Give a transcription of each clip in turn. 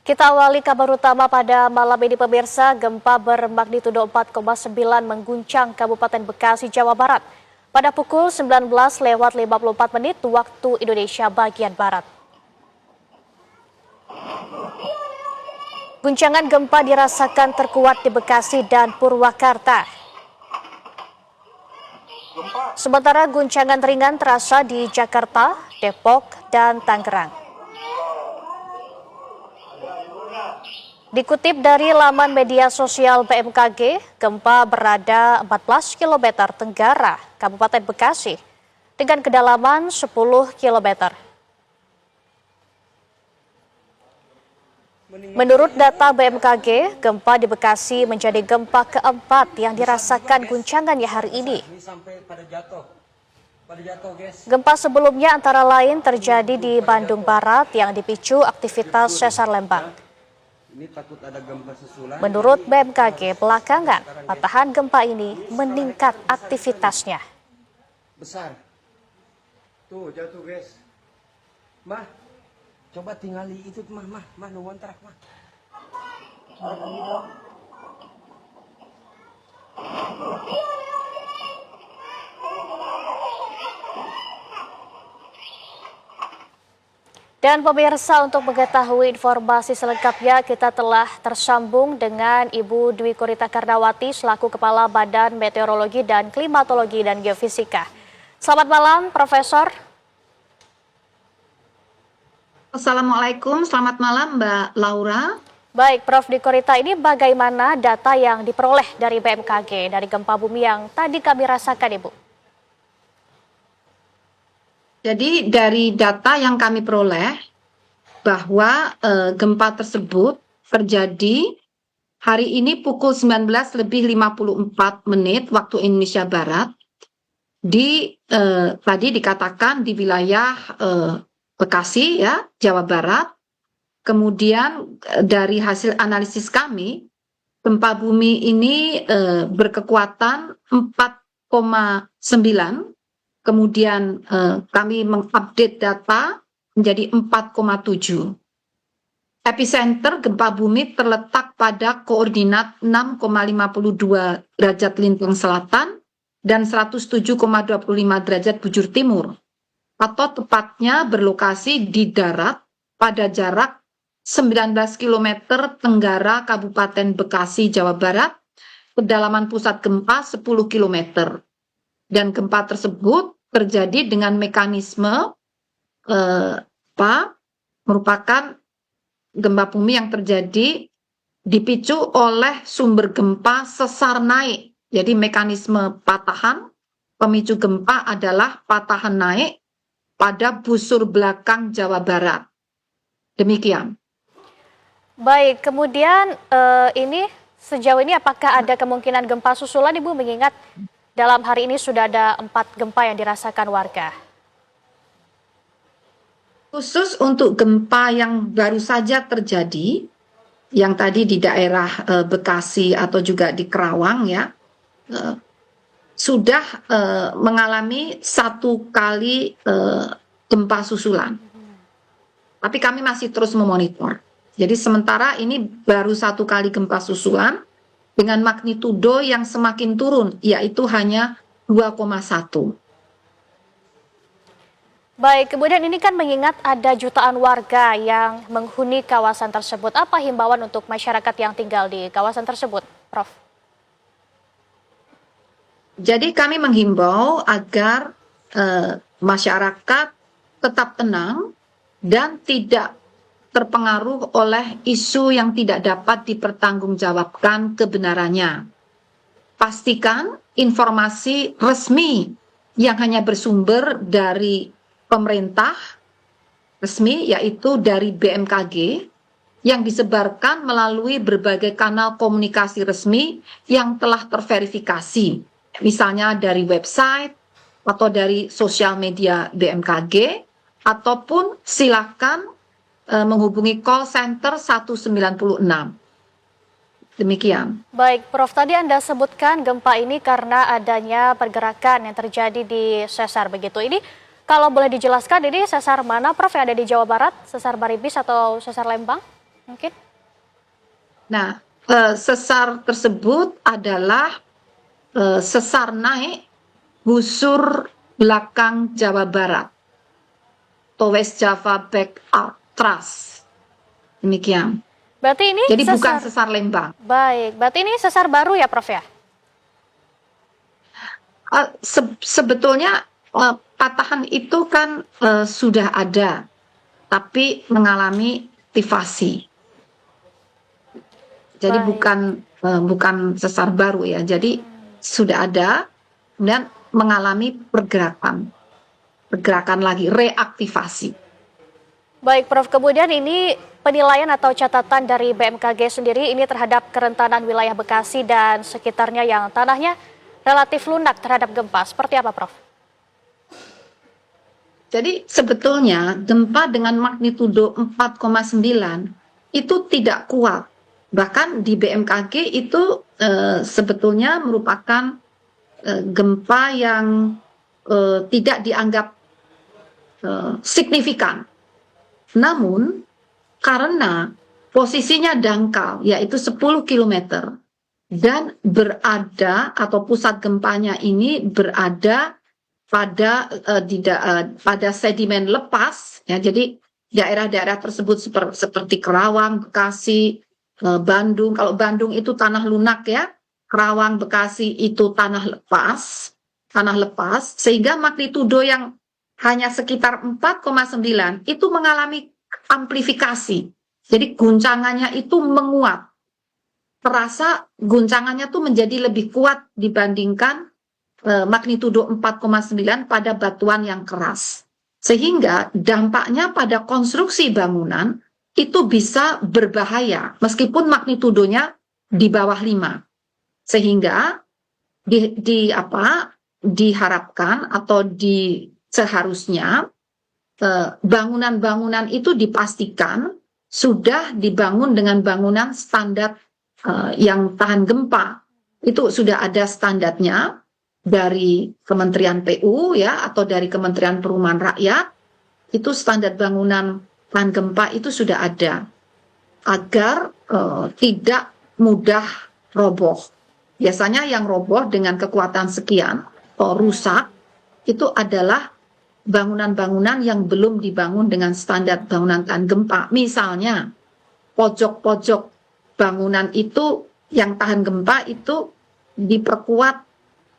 Kita awali kabar utama pada malam ini pemirsa, gempa bermagnitudo 4,9 mengguncang Kabupaten Bekasi, Jawa Barat pada pukul 19:54 waktu Indonesia bagian Barat. Guncangan gempa dirasakan terkuat di Bekasi dan Purwakarta. Sementara guncangan ringan terasa di Jakarta, Depok, dan Tangerang. Dikutip dari laman media sosial BMKG, gempa berada 14 km tenggara Kabupaten Bekasi dengan kedalaman 10 km. Menurut data BMKG, gempa di Bekasi menjadi gempa keempat yang dirasakan guncangannya hari ini. Gempa sebelumnya antara lain terjadi di Bandung Barat yang dipicu aktivitas sesar Lembang. Menurut BMKG, belakangan patahan gempa ini meningkat aktivitasnya. Besar. Tuh, jatuh guys. Mah, coba tinggali itu mah nuwun terak mah. Dan pemirsa, untuk mengetahui informasi selengkapnya, kita telah tersambung dengan Ibu Dwi Korita Karnawati selaku Kepala Badan Meteorologi dan Klimatologi dan Geofisika. Selamat malam, Profesor. Assalamualaikum, selamat malam Mbak Laura. Baik, Prof. Dwi Korita, ini bagaimana data yang diperoleh dari BMKG dari gempa bumi yang tadi kami rasakan, Ibu? Jadi dari data yang kami peroleh bahwa gempa tersebut terjadi hari ini pukul 19:54 waktu Indonesia Barat tadi dikatakan di wilayah Bekasi ya, Jawa Barat. Kemudian dari hasil analisis kami, gempa bumi ini berkekuatan 4,9. Kemudian kami mengupdate data menjadi 4,7. Epicenter gempa bumi terletak pada koordinat 6,52 derajat lintang selatan dan 107,25 derajat bujur timur, atau tepatnya berlokasi di darat pada jarak 19 km tenggara Kabupaten Bekasi, Jawa Barat, kedalaman pusat gempa 10 km. Dan gempa tersebut terjadi dengan mekanisme merupakan gempa bumi yang terjadi dipicu oleh sumber gempa sesar naik. Jadi mekanisme patahan pemicu gempa adalah patahan naik pada busur belakang Jawa Barat. Demikian. Baik, kemudian ini sejauh ini apakah ada kemungkinan gempa susulan, Ibu, mengingat dalam hari ini sudah ada 4 gempa yang dirasakan warga? Khusus untuk gempa yang baru saja terjadi, yang tadi di daerah Bekasi atau juga di Kerawang ya, sudah mengalami 1 kali gempa susulan. Tapi kami masih terus memonitor. Jadi sementara ini baru 1 kali gempa susulan, dengan magnitudo yang semakin turun, yaitu hanya 2,1. Baik, kemudian ini kan mengingat ada jutaan warga yang menghuni kawasan tersebut. Apa himbauan untuk masyarakat yang tinggal di kawasan tersebut, Prof? Jadi kami menghimbau agar masyarakat tetap tenang dan tidak terpengaruh oleh isu yang tidak dapat dipertanggungjawabkan kebenarannya. Pastikan informasi resmi yang hanya bersumber dari pemerintah resmi, yaitu dari BMKG, yang disebarkan melalui berbagai kanal komunikasi resmi yang telah terverifikasi, misalnya dari website atau dari sosial media BMKG, ataupun silakan menghubungi call center 196. Demikian. Baik, Prof, tadi Anda sebutkan gempa ini karena adanya pergerakan yang terjadi di sesar begitu. Ini kalau boleh dijelaskan, ini sesar mana, Prof, yang ada di Jawa Barat? Sesar Baribis atau sesar Lembang? mungkin? Nah, sesar tersebut adalah sesar naik busur belakang Jawa Barat atau West Java Back Arc Thrust. Demikian. Berarti ini Jadi bukan sesar, sesar Lembang. baik, berarti ini sesar baru ya Prof ya? Sebetulnya patahan itu kan sudah ada, tapi mengalami aktivasi. Jadi Baik. bukan sesar baru ya. Jadi sudah ada, kemudian mengalami pergerakan lagi, reaktivasi. Baik Prof, kemudian ini penilaian atau catatan dari BMKG sendiri ini terhadap kerentanan wilayah Bekasi dan sekitarnya yang tanahnya relatif lunak terhadap gempa. Seperti apa Prof? Jadi sebetulnya gempa dengan magnitudo 4,9 itu tidak kuat. Bahkan di BMKG itu sebetulnya merupakan gempa yang tidak dianggap signifikan. Namun karena posisinya dangkal yaitu 10 km dan berada atau pusat gempanya ini berada pada sedimen lepas ya, jadi daerah-daerah tersebut seperti Kerawang, Bekasi, Bandung. Kalau Bandung itu tanah lunak ya, Kerawang, Bekasi itu tanah lepas, sehingga magnitudo yang hanya sekitar 4,9 itu mengalami amplifikasi. Jadi guncangannya itu menguat. Terasa guncangannya tuh menjadi lebih kuat dibandingkan magnitudo 4,9 pada batuan yang keras. Sehingga dampaknya pada konstruksi bangunan itu bisa berbahaya meskipun magnitudonya di bawah 5. Sehingga diharapkan atau seharusnya bangunan-bangunan itu dipastikan sudah dibangun dengan bangunan standar yang tahan gempa. Itu sudah ada standarnya dari Kementerian PU ya atau dari Kementerian Perumahan Rakyat. Itu standar bangunan tahan gempa itu sudah ada agar tidak mudah roboh. Biasanya yang roboh dengan kekuatan sekian atau rusak itu adalah bangunan-bangunan yang belum dibangun dengan standar bangunan tahan gempa. Misalnya pojok-pojok bangunan itu yang tahan gempa itu diperkuat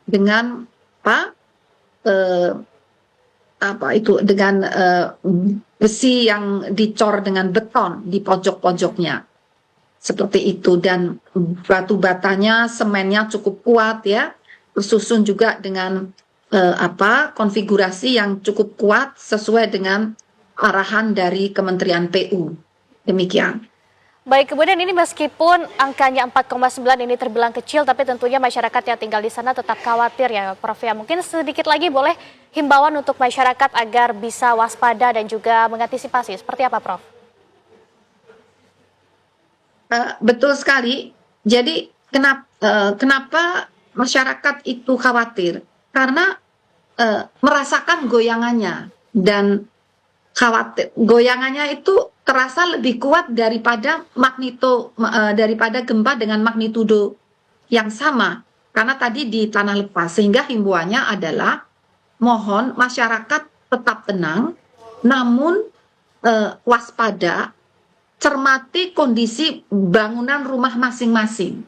dengan dengan besi yang dicor dengan beton di pojok-pojoknya. Seperti itu, dan batu batanya, semennya cukup kuat ya, tersusun juga dengan konfigurasi yang cukup kuat sesuai dengan arahan dari Kementerian PU. Demikian. Baik, kemudian ini meskipun angkanya 4,9 ini terbilang kecil, tapi tentunya masyarakat yang tinggal di sana tetap khawatir ya Prof ya. Mungkin sedikit lagi boleh himbauan untuk masyarakat agar bisa waspada dan juga mengantisipasi. Seperti apa Prof? Betul sekali. Jadi kenapa masyarakat itu khawatir? Karena merasakan goyangannya, dan khawatir goyangannya itu terasa lebih kuat daripada daripada gempa dengan magnitudo yang sama, karena tadi di tanah lepas. Sehingga himbauannya adalah mohon masyarakat tetap tenang, namun waspada, cermati kondisi bangunan rumah masing-masing.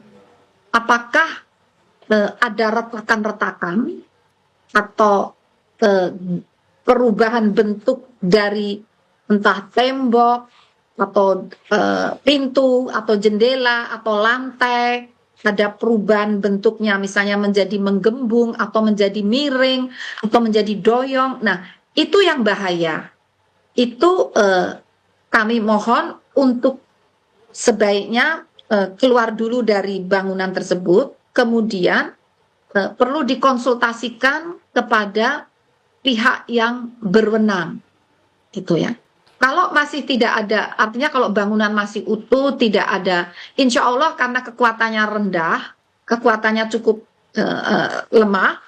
Apakah ada retakan-retakan atau perubahan bentuk dari entah tembok atau pintu atau jendela atau lantai, ada perubahan bentuknya misalnya menjadi menggembung atau menjadi miring atau menjadi doyong. Nah, itu yang bahaya. Itu kami mohon untuk sebaiknya keluar dulu dari bangunan tersebut, kemudian perlu dikonsultasikan kepada pihak yang berwenang, gitu ya. Kalau masih tidak ada, artinya kalau bangunan masih utuh, tidak ada, insya Allah karena kekuatannya rendah, kekuatannya cukup lemah,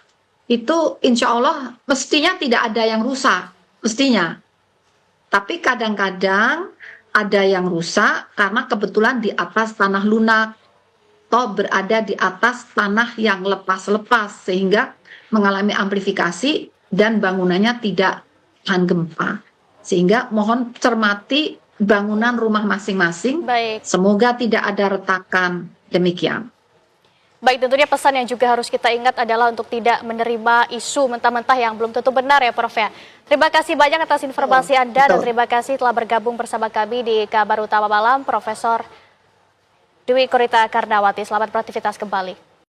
itu insya Allah mestinya tidak ada yang rusak, mestinya. Tapi kadang-kadang ada yang rusak karena kebetulan di atas tanah lunak atau berada di atas tanah yang lepas-lepas sehingga mengalami amplifikasi dan bangunannya tidak tahan gempa. Sehingga mohon cermati bangunan rumah masing-masing. Baik. Semoga tidak ada retakan. Demikian. Baik, tentunya pesan yang juga harus kita ingat adalah untuk tidak menerima isu mentah-mentah yang belum tentu benar ya Prof ya. Terima kasih banyak atas informasi Anda dan terima kasih telah bergabung bersama kami di Kabar Utama Malam, Profesor Dwi Korita Karnawati. Selamat beraktivitas kembali.